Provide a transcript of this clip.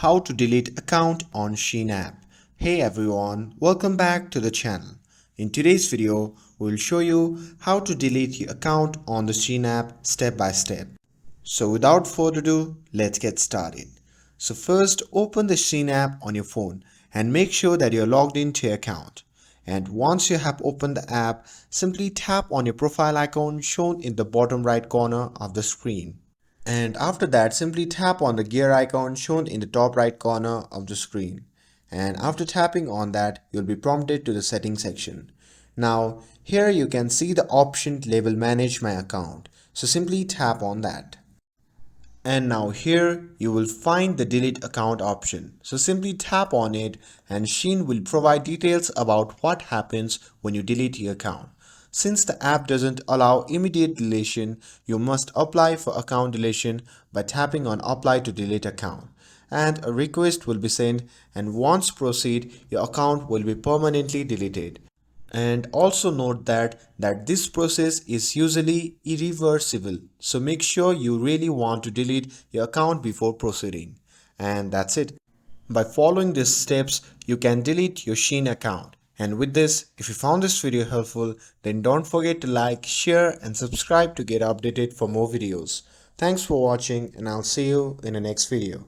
how to delete account on Sheen app. Hey everyone, welcome back to the channel. In today's video, we will show you how to delete your account on the Sheen app step by step. So without further ado, let's get started. So first, open the Sheen app on your phone and make sure that you're logged into your account. And once you have opened the app, simply tap on your profile icon shown in the bottom right corner of the screen. And after that, simply tap on the gear icon shown in the top right corner of the screen. And after tapping on that, you'll be prompted to the settings section. Now, here you can see the option label manage my account. So simply tap on that. And now here you will find the delete account option. So simply tap on it and Shein will provide details about what happens when you delete your account. Since the app doesn't allow immediate deletion, you must apply for account deletion by tapping on apply to delete account. And a request will be sent, and once proceed, your account will be permanently deleted. And also note that this process is usually irreversible, so make sure you really want to delete your account before proceeding. And that's it. By following these steps, you can delete your Shein account. And with this, if you found this video helpful, then don't forget to like, share and subscribe to get updated for more videos. Thanks for watching, and I'll see you in the next video.